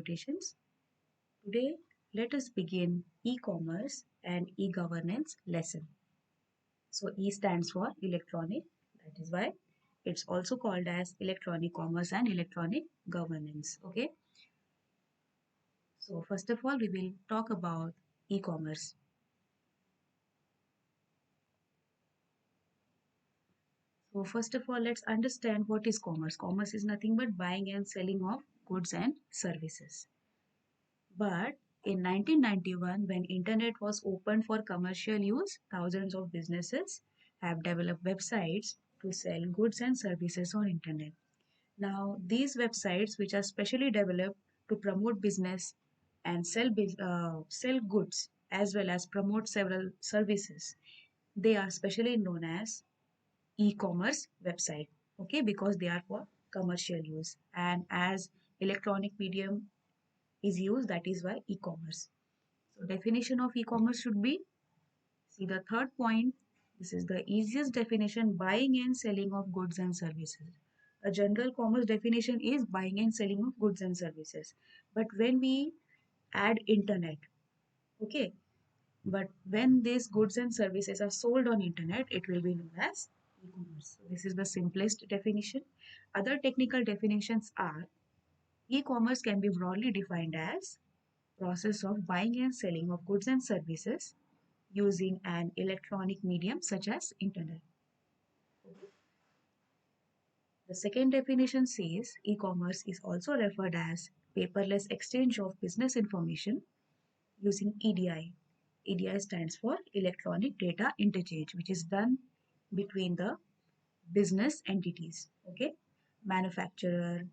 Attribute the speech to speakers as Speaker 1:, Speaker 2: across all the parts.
Speaker 1: salutations. Today, let us begin e-commerce and e-governance lesson. So E stands for electronic. That is why it's also called as electronic commerce and electronic governance. Okay. So first of all, we will talk about e-commerce. So first of all, let's understand what is commerce. Commerce is nothing but buying and selling of goods and services. But in 1991, when internet was opened for commercial use, thousands of businesses have developed websites to sell goods and services on internet. Now, these websites, which are specially developed to promote business and sell goods as well as promote several services, they are specially known as e-commerce website. Okay, because they are for commercial use, and as electronic medium is used, that is why e-commerce. So definition of e-commerce should be, see the third point, this is the easiest definition: buying and selling of goods and services. A general commerce definition is buying and selling of goods and services. But when we add internet, okay, but when these goods and services are sold on internet, it will be known as e-commerce. So this is the simplest definition. Other technical definitions are: e-commerce can be broadly defined as process of buying and selling of goods and services using an electronic medium such as internet. The second definition says e-commerce is also referred as paperless exchange of business information using EDI. EDI stands for electronic data interchange, which is done between the business entities. Okay, manufacturer,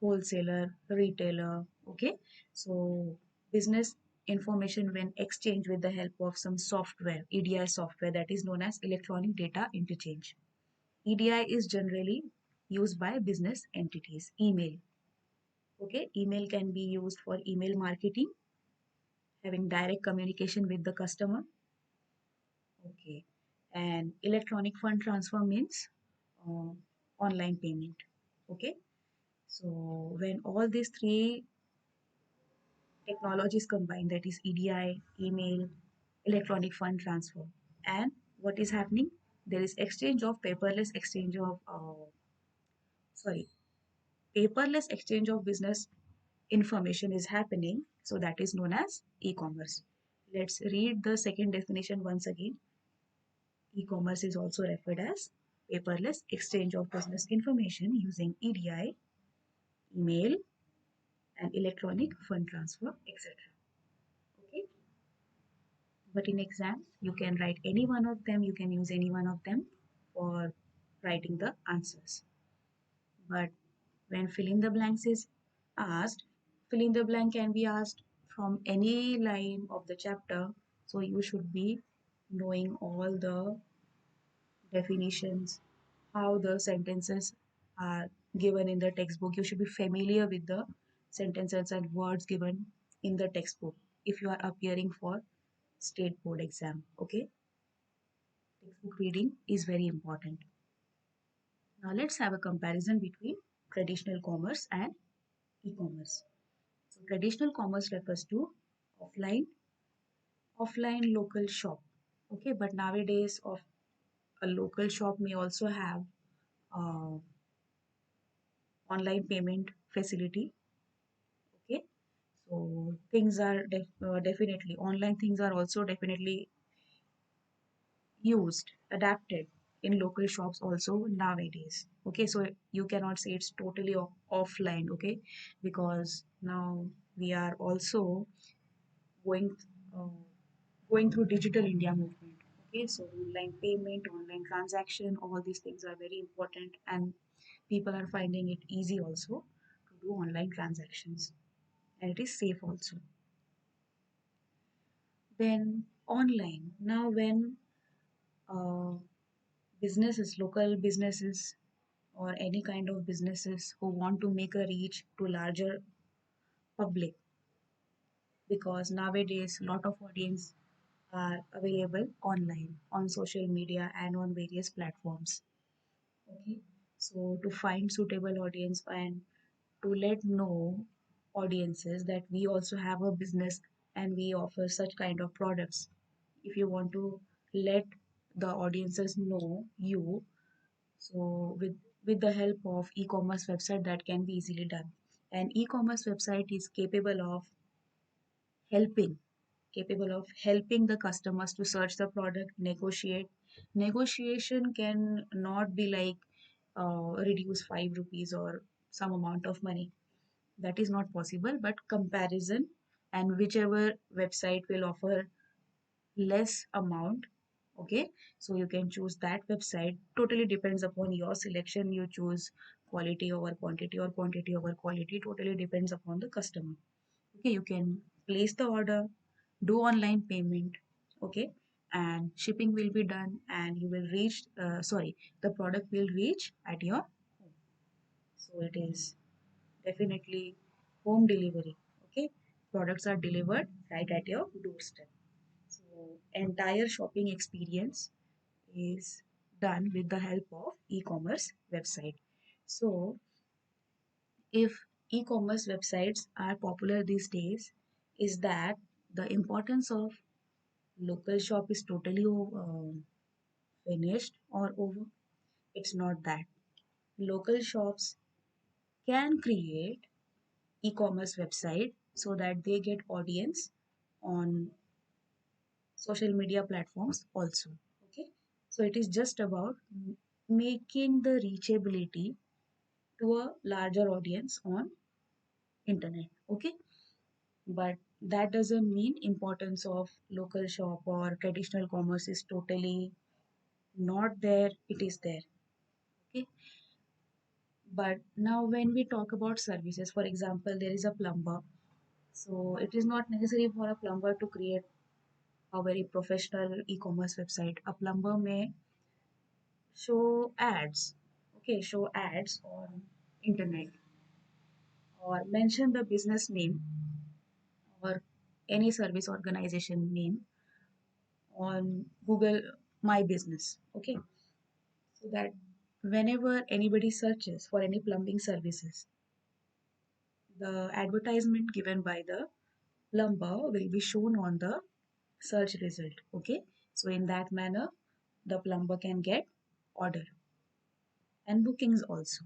Speaker 1: wholesaler, retailer. Okay, so business information when exchanged with the help of some software, EDI software, that is known as electronic data interchange. EDI is generally used by business entities. Email. Okay, email can be used for email marketing, having direct communication with the customer. Okay, and electronic fund transfer means uh, online payment. Okay, so when all these three technologies combined, that is EDI, email, electronic fund transfer, and what is happening? There is exchange of paperless exchange of sorry paperless exchange of business information is happening. So that is known as e-commerce. Let's read the second definition once again. E-commerce is also referred as paperless exchange of business information using EDI, email, and electronic fund transfer, etc. Okay. But in exams, you can write any one of them, you can use any one of them for writing the answers. But when fill in the blanks is asked, fill in the blank can be asked from any line of the chapter. So you should be knowing all the definitions, how the sentences are given in the textbook. You should be familiar with the sentences and words given in the textbook if you are appearing for state board exam. Okay, textbook reading is very important. Now let's have a comparison between traditional commerce and e-commerce. So traditional commerce refers to offline local shop. Okay, but nowadays of a local shop may also have uh, online payment facility. Okay, so things are definitely online, things are also definitely used, adapted in local shops also nowadays. Okay, so you cannot say it's totally offline. Okay, because now we are also going uh, going through digital India movement. Okay, so online payment, online transaction, all these things are very important, and people are finding it easy also to do online transactions, and it is safe also. Then online. Now, when uh, businesses, local businesses, or any kind of businesses who want to make a reach to larger public, because nowadays a lot of audience are available online on social media and on various platforms. Okay, so to find suitable audience and to let know audiences that we also have a business and we offer such kind of products. If you want to let the audiences know you, so with the help of e-commerce website, that can be easily done. An e-commerce website is helping capable of helping the customers to search the product, negotiate. Negotiation can not be like reduce 5 rupees or some amount of money. That is not possible, but comparison, and whichever website will offer less amount, okay, so you can choose that website. Totally depends upon your selection. You choose quality over quantity or quantity over quality, totally depends upon the customer. Okay, you can place the order, do online payment, okay, and shipping will be done, and you will reach the product will reach at your home. So it is definitely home delivery. Okay, products are delivered right at your doorstep. So entire shopping experience is done with the help of e-commerce website. So if e-commerce websites are popular these days, is that the importance of local shop is totally finished or over? It's not that. Local shops can create e-commerce website so that they get audience on social media platforms also. Okay, so it is just about making the reachability to a larger audience on internet. Okay, but that doesn't mean importance of local shop or traditional commerce is totally not there. It is there. Okay, but now when we talk about services, for example, there is a plumber. So it is not necessary for a plumber to create a very professional e-commerce website. A plumber may show ads, okay, show ads on internet, or mention the business name or any service organization name on Google My Business, okay, so that whenever anybody searches for any plumbing services, the advertisement given by the plumber will be shown on the search result. Okay, so in that manner, the plumber can get order and bookings also.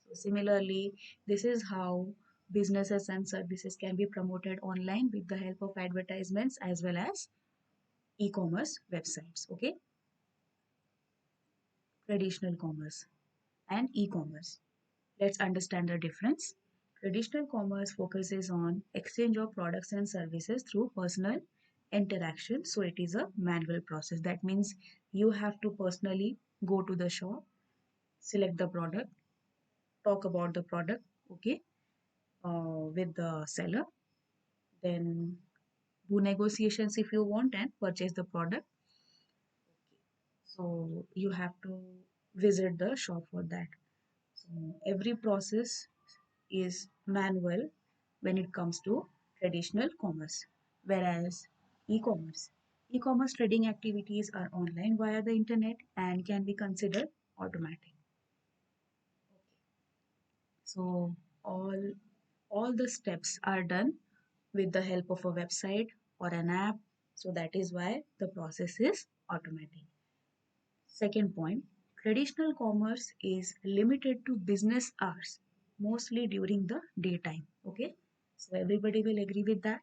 Speaker 1: So similarly, this is how businesses and services can be promoted online with the help of advertisements as well as e-commerce websites. Okay, traditional commerce and e-commerce. Let's understand the difference. Traditional commerce focuses on exchange of products and services through personal interaction. So it is a manual process. That means you have to personally go to the shop, select the product, talk about the product, okay, with the seller, then do negotiations if you want and purchase the product. So you have to visit the shop for that. So every process is manual when it comes to traditional commerce, whereas e-commerce. E-commerce trading activities are online via the internet and can be considered automatic. So all the steps are done with the help of a website or an app. So that is why the process is automatic. Second point, traditional commerce is limited to business hours, mostly during the daytime. Okay, so everybody will agree with that.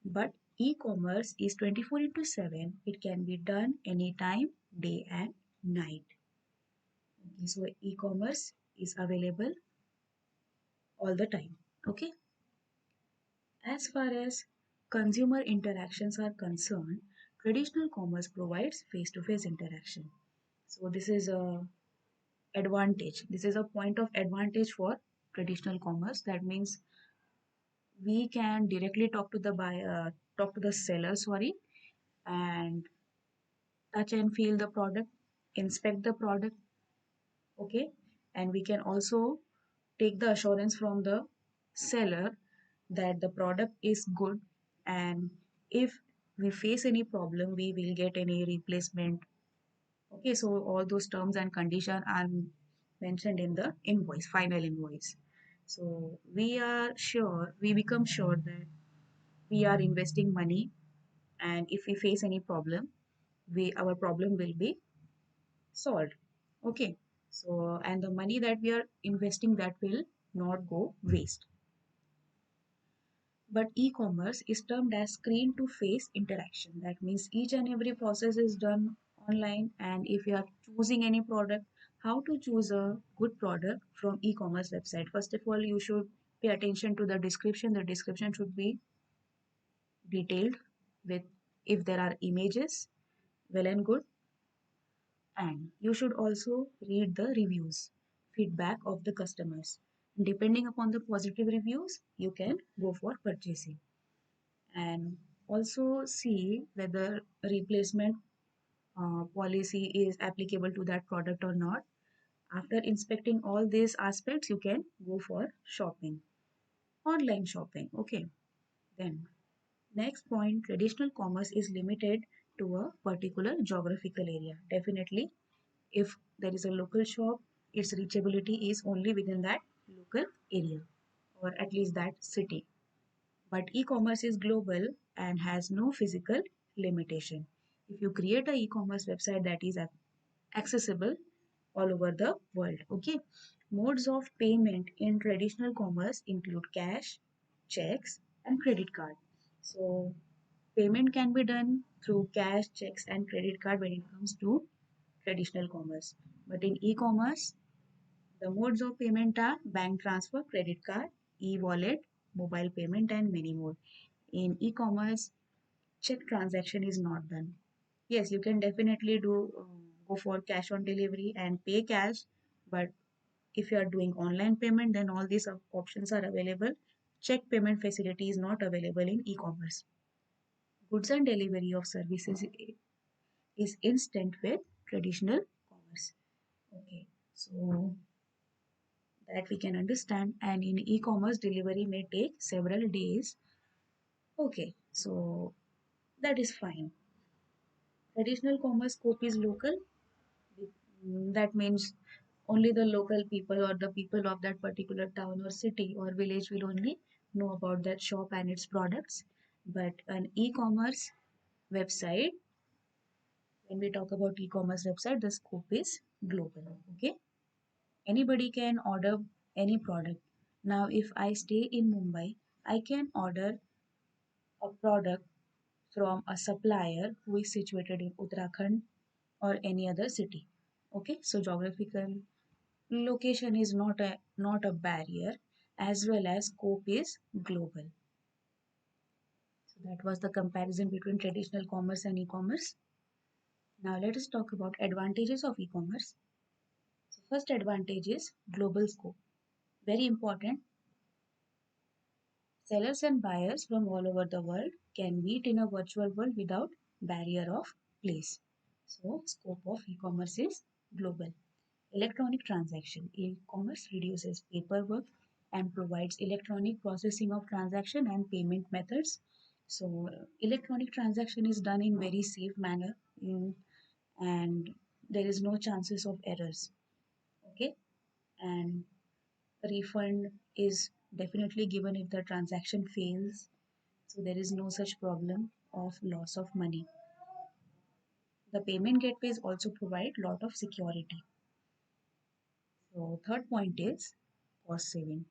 Speaker 1: But e-commerce is 24 into 7. It can be done anytime, day and night. Okay, so e-commerce is available all the time. Okay, as far as consumer interactions are concerned, traditional commerce provides face-to-face interaction. So this is a advantage. This is a point of advantage for traditional commerce. That means we can directly talk to the buyer, talk to the seller, sorry, and touch and feel the product, inspect the product, okay, and we can also take the assurance from the seller that the product is good, and if we face any problem, we will get any replacement. Okay, so all those terms and conditions are mentioned in the invoice, final invoice. So we become sure that we are investing money, and if we face any problem, our problem will be solved. Okay. So, and the money that we are investing, that will not go waste. But e-commerce is termed as screen to face interaction. That means each and every process is done online. And if you are choosing any product, how to choose a good product from e-commerce website? First of all, you should pay attention to the description. The description should be detailed with, if there are images, well and good. And you should also read the reviews, feedback of the customers. Depending upon the positive reviews, you can go for purchasing. And also see whether replacement policy is applicable to that product or not. After inspecting all these aspects, you can go for shopping, online shopping. Okay. Then next point, traditional commerce is limited to a particular geographical area. Definitely, if there is a local shop, its reachability is only within that local area, or at least that city. But e-commerce is global and has no physical limitation. If you create a e-commerce website, that is accessible all over the world. Okay. Modes of payment in traditional commerce include cash, checks, and credit card. So payment can be done through cash, checks, and credit card when it comes to traditional commerce. But in e-commerce, the modes of payment are bank transfer, credit card, e-wallet, mobile payment, and many more. In e-commerce, check transaction is not done. Yes, you can definitely go for cash on delivery and pay cash, but if you are doing online payment, then all these options are available. Check payment facility is not available in e-commerce. Goods and delivery of services is instant with traditional commerce. Okay, so that we can understand. And in e-commerce, delivery may take several days. Okay, so that is fine. Traditional commerce scope is local. That means only the local people or the people of that particular town or city or village will only know about that shop and its products. But an e-commerce website, when we talk about e-commerce website, the scope is global. Okay, anybody can order any product. Now, if I stay in Mumbai, I can order a product from a supplier who is situated in Uttarakhand or any other city. Okay, so geographical location is not a barrier, as well as scope is global. So that was the comparison between traditional commerce and e-commerce. Now let us talk about advantages of e-commerce. So first advantage is global scope. Very important. Sellers and buyers from all over the world can meet in a virtual world without barrier of place. So scope of e-commerce is global. Electronic transaction. E-commerce reduces paperwork and provides electronic processing of transaction and payment methods. So electronic transaction is done in very safe manner, and there is no chances of errors. Okay, and refund is definitely given if the transaction fails. So there is no such problem of loss of money. The payment gateways also provide lot of security. So third point is cost saving.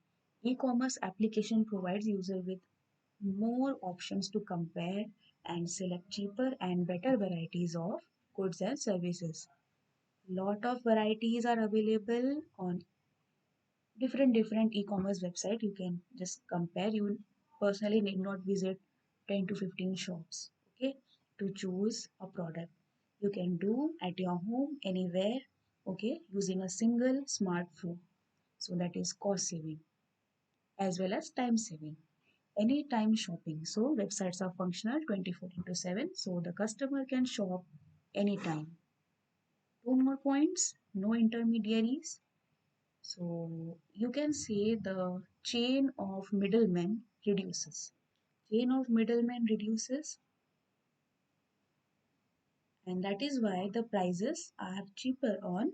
Speaker 1: E-commerce application provides user with more options to compare and select cheaper and better varieties of goods and services. Lot of varieties are available on different e-commerce website. You can just compare. You personally need not visit 10 to 15 shops, okay, to choose a product. You can do at your home anywhere, okay, using a single smartphone. So that is cost saving as well as time saving. Anytime shopping. So websites are functional 24 into 7. So the customer can shop anytime. Two more points, no intermediaries. So you can say the chain of middlemen reduces. Chain of middlemen reduces, and that is why the prices are cheaper on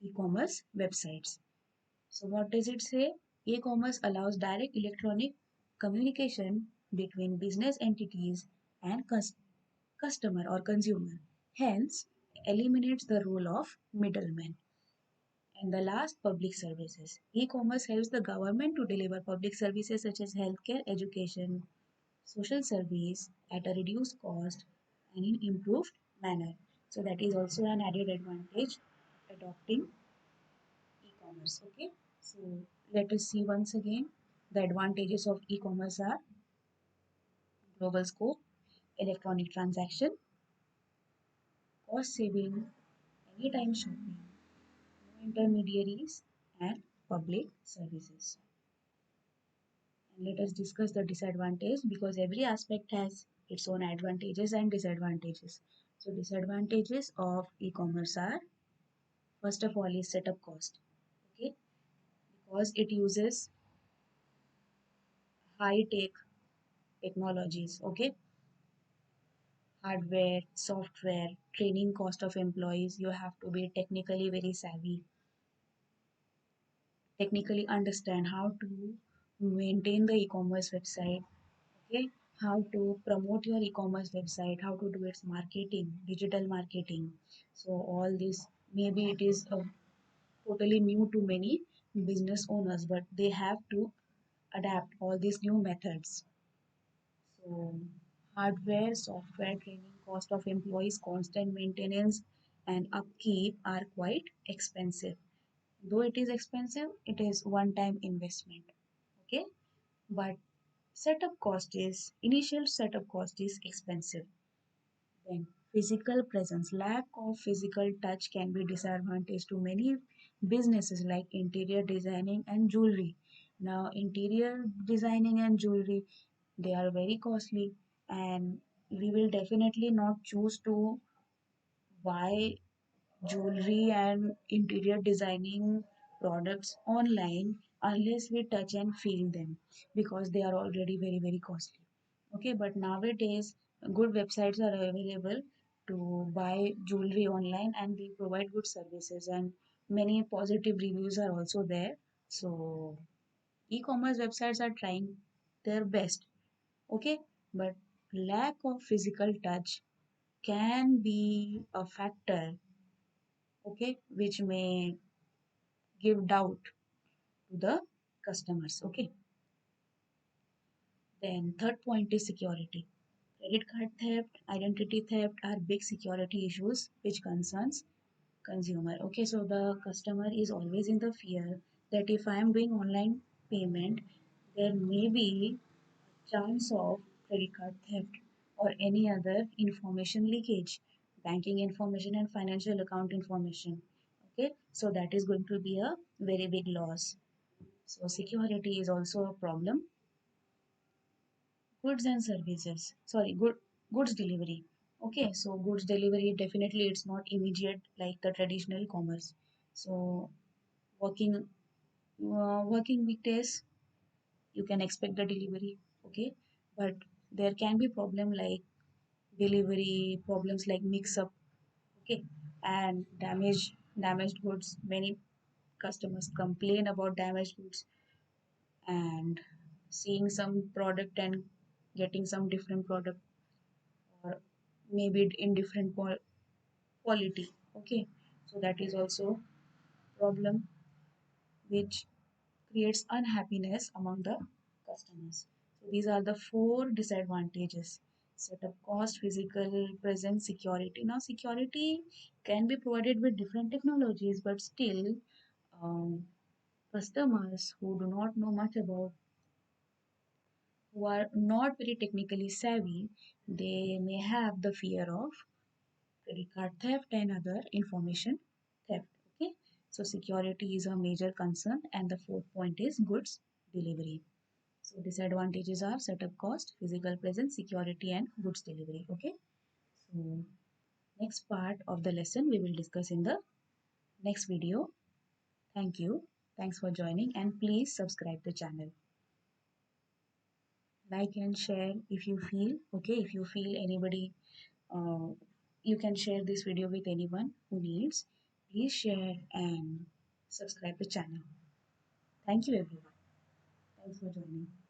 Speaker 1: e-commerce websites. So what does it say? E-commerce allows direct electronic communication between business entities and customer or consumer, hence eliminates the role of middlemen. And the last, public services. E-commerce helps the government to deliver public services such as healthcare, education, social service at a reduced cost and in improved manner. So that is also an added advantage adopting e-commerce. Okay, so let us see once again. The advantages of e-commerce are global scope, electronic transaction, cost saving, anytime shopping, no intermediaries, and public services. And let us discuss the disadvantage because every aspect has its own advantages and disadvantages. So disadvantages of e-commerce are, first of all, is setup cost. Okay, because it uses high tech technologies. Okay, hardware, software, training cost of employees. You have to be technically very savvy, technically understand how to maintain the e-commerce website. Okay, how to promote your e-commerce website, how to do its marketing, digital marketing. So all this, maybe it is totally new to many business owners, but they have to adapt all these new methods. So hardware, software, training, cost of employees, constant maintenance, and upkeep are quite expensive. Though it is expensive, it is one-time investment. Okay, but initial setup cost is expensive. Then physical presence, lack of physical touch can be disadvantage to many businesses like interior designing and jewelry. Now interior designing and jewelry, they are very costly, and we will definitely not choose to buy jewelry and interior designing products online unless we touch and feel them, because they are already very very costly. Okay, but nowadays good websites are available to buy jewelry online and they provide good services, and many positive reviews are also there. So e-commerce websites are trying their best. Okay, but lack of physical touch can be a factor, okay, which may give doubt to the customers. Okay, then third point is security. Credit card theft, identity theft are big security issues which concerns consumer. Okay, so the customer is always in the fear that if I am doing online payment, there may be chance of credit card theft or any other information leakage, banking information and financial account information. Okay, so that is going to be a very big loss. So security is also a problem. Goods and services. Sorry, goods delivery. Okay, so goods delivery, definitely it's not immediate like the traditional commerce. So working working weekdays, you can expect the delivery. Okay, but there can be problem like delivery problems like mix up. Okay, and damaged goods. Many customers complain about damaged goods, and seeing some product and getting some different product, or maybe in different quality. Okay, so that is also problem which creates unhappiness among the customers. So these are the four disadvantages: setup cost, physical presence, security. Now security can be provided with different technologies, but still um, customers who do not know much about, who are not very technically savvy, they may have the fear of credit card theft and other information theft. Okay, so security is a major concern, and the fourth point is goods delivery. So disadvantages are setup cost, physical presence, security, and goods delivery. Okay, so next part of the lesson we will discuss in the next video. Thank you. Thanks for joining, and please subscribe the channel. Like and share if you feel. Okay, if you feel anybody, uh, you can share this video with anyone who needs. Please share and subscribe the channel. Thank you everyone. Thanks for joining.